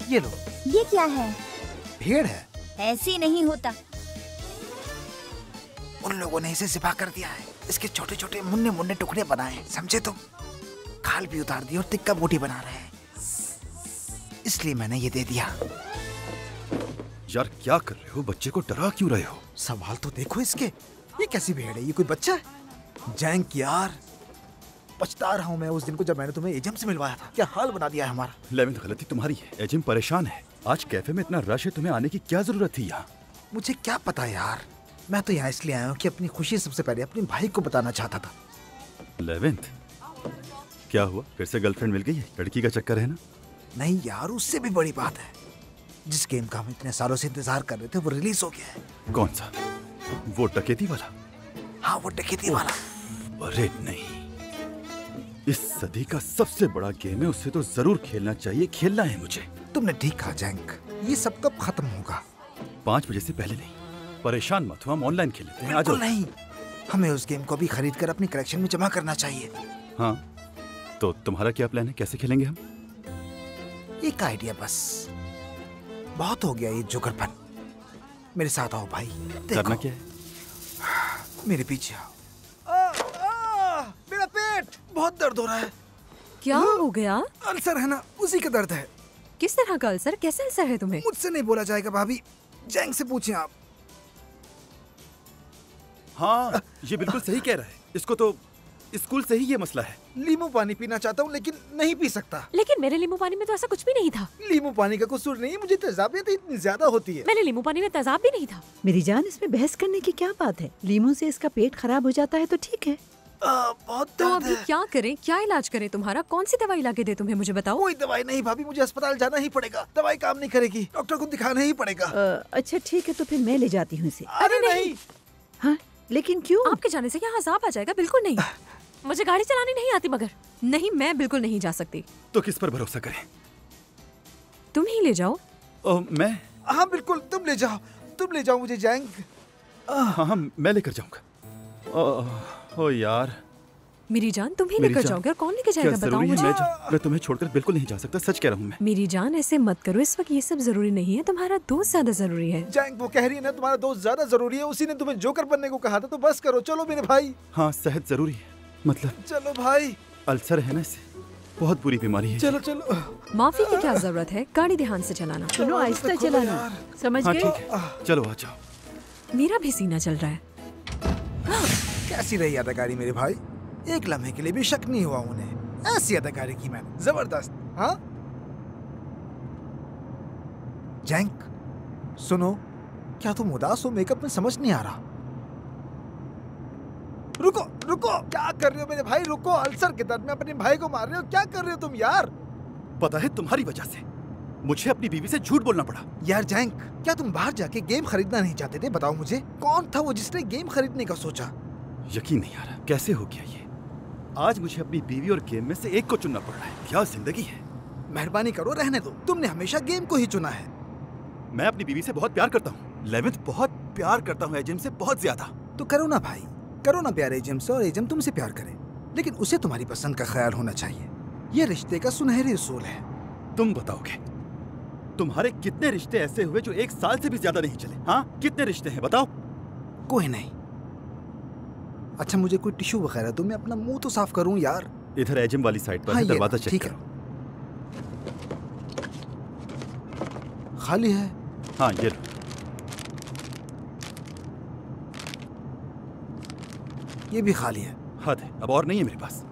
ये लो। ये क्या है? भेड़ है। ऐसे नहीं होता। उन लोगों ने इसे ज़िबा कर दिया है। इसके छोटे छोटे मुन्ने मुन्ने टुकड़े बनाए, समझे तुम? खाल भी उतार दी और टिक्का बोटी बना रहे हैं, इसलिए मैंने ये दे दिया। यार क्या कर रहे हो? बच्चे को डरा क्यों रहे हो? सवाल तो देखो इसके। ये कैसी भेड़ है? ये कोई बच्चा है? जैंक यार, पछता रहा हूँ मैं उस दिन को जब मैंने तुम्हें एजम से मिलवाया था। क्या हाल बना दिया है हमारा। लेविन, गलती तुम्हारी है। एजिम परेशान है। आज कैफे में इतना रश है, तुम्हें आने की क्या जरूरत थी यहाँ? मुझे क्या पता यार, मैं तो यहाँ इसलिए आया हूँ कि अपनी खुशी सबसे पहले अपने भाई को बताना चाहता था। लेविन, क्या हुआ? फिर से गर्लफ्रेंड मिल गई है? लड़की का चक्कर है ना? नहीं यार, उससे भी बड़ी बात है। जिस गेम का हम इतने सालों से इंतजार कर रहे थे वो रिलीज हो गया है। कौन सा? वो डकैती वाला? हाँ, वो डकैती वाला। अरे नहीं, इस सदी का सबसे बड़ा गेम है, उससे तो जरूर खेलना चाहिए। खेलना है मुझे। तुमने ठीक कहा जैंक, ये सब कब खत्म होगा? 5 बजे से पहले नहीं। परेशान मत हो, हम ऑनलाइन खेल लेते हैं। आ जाओ। नहीं, हमें उस गेम को भी खरीद कर अपनी कलेक्शन में जमा करना चाहिए। हाँ, तो तुम्हारा क्या प्लान है? कैसे खेलेंगे हम? एक आइडिया बस, बहुत हो गया ये जोकरपन। मेरे साथ आओ भाई। करना क्या है? मेरे पीछे आओ। मेरा पेट बहुत दर्द हो रहा है। क्या हो गया? अल्सर है ना, उसी का दर्द है। किस तरह का अल्सर? कैसा अल्सर है तुम्हें? मुझसे नहीं बोला जाएगा भाभी, जैंग से पूछें आप। हाँ, ये बिल्कुल सही कह रहा है। इसको तो स्कूल से ही ये मसला है। नींबू पानी पीना चाहता हूँ लेकिन नहीं पी सकता। लेकिन मेरे नींबू पानी में तो ऐसा कुछ भी नहीं था। नींबू पानी का कसूर नहीं है, मुझे तेजाबियत इतनी ज्यादा होती है। मेरे नींबू पानी में तेजाब भी नहीं था। मेरी जान, इसमें बहस करने की क्या बात है? लीमू से इसका पेट खराब हो जाता है तो ठीक है। बहुत तो दर्द अभी है। क्या करें? क्या इलाज करें तुम्हारा? कौन सी दवाई लाके दे तुम्हें, मुझे बताओ। कोई दवाई नहीं भाभी, मुझे अस्पताल जाना ही पड़ेगा। दवाई काम नहीं करेगी, डॉक्टर को दिखाना ही पड़ेगा। अच्छा ठीक है, तो फिर मैं ले जाती हूँ इसे। अरे नहीं। हाँ, लेकिन क्यों? आपके जाने से यहाँ अजाब आ जाएगा। बिल्कुल नहीं, मुझे गाड़ी चलानी नहीं आती। मगर नहीं, मैं बिल्कुल नहीं जा सकती। तो किस पर भरोसा करें? तुम ही ले जाओ। मैं? हाँ बिल्कुल, तुम ले जाओ, तुम ले जाओ मुझे जैंग। हाँ हाँ, मैं लेकर जाऊंगा। ओ यार, मेरी जान, तुम ही लेकर जाओगे और कौन लेकर जाएगा? बताओ मुझे। मैं तुम्हें छोड़कर बिल्कुल नहीं जा सकता, सच कह रहा हूँ मैं। मेरी जान, ऐसे मत करो। इस वक्त ये सब जरूरी नहीं है। तुम्हारा दोस्त ज्यादा जरूरी है। जैंग, वो कह रही है ना तुम्हारा दोस्त ज्यादा जरूरी है। उसी ने तुम्हें जोकर बनने को कहा था, तो बस करो। चलो मेरे भाई। हाँ, सेहत जरूरी है। मतलब चलो भाई। अल्सर है ना, इसे बहुत बुरी बीमारी है। चलो चलो। माफी की क्या जरूरत है? गाड़ी ध्यान से चलाना। सुनो, आहिस्ता चलाना, समझ हाँ गए? ठीक है, चलो आ जाओ। मेरा भी सीना चल रहा है। कैसी रही अदाकारी मेरे भाई? एक लम्हे के लिए भी शक नहीं हुआ उन्हें। ऐसी अदाकारी की मैंने, जबरदस्त। हाँ जैंक, सुनो, क्या तुम उदास हो? मेकअप में समझ नहीं आ रहा। रुको रुको, क्या कर रहे हो मेरे भाई? रुको, अल्सर के दर्द में अपने भाई को मार रहे हो। क्या कर रहे हो तुम यार? पता है, तुम्हारी वजह से मुझे अपनी बीवी से झूठ बोलना पड़ा। यार जैंक, क्या तुम बाहर जाके गेम खरीदना नहीं चाहते थे? बताओ मुझे, कौन था वो जिसने गेम खरीदने का सोचा? यकीन नहीं आ रहा, कैसे हो गया ये? आज मुझे अपनी बीवी और गेम में से एक को चुनना पड़ रहा है। क्या जिंदगी है। मेहरबानी करो, रहने दो। तुमने हमेशा गेम को ही चुना है। मैं अपनी बीवी से बहुत प्यार करता हूँ लेविन, बहुत प्यार करता हूँ एजिम से, बहुत ज्यादा। तो करो ना भाई, करो ना प्यार एजिम से, और एजिम तुमसे प्यार करे। लेकिन उसे तुम्हारी पसंद का ख्याल होना चाहिए। ये रिश्ते का सुनहरी उसूल है। तुम बताओगे, तुम्हारे कितने रिश्ते ऐसे हुए जो 1 साल से भी ज्यादा नहीं चले? हाँ, कितने रिश्ते हैं बताओ? कोई नहीं। अच्छा, मुझे कोई टिश्यू वगैरह दो, मैं अपना मुंह तो साफ करूं यार। इधर एजिम वाली साइड पर हाँ, है, दरवाजा चेक ठीक करो। खाली है। हाँ, ये लो। ये भी खाली है। हद है, अब और नहीं है मेरे पास।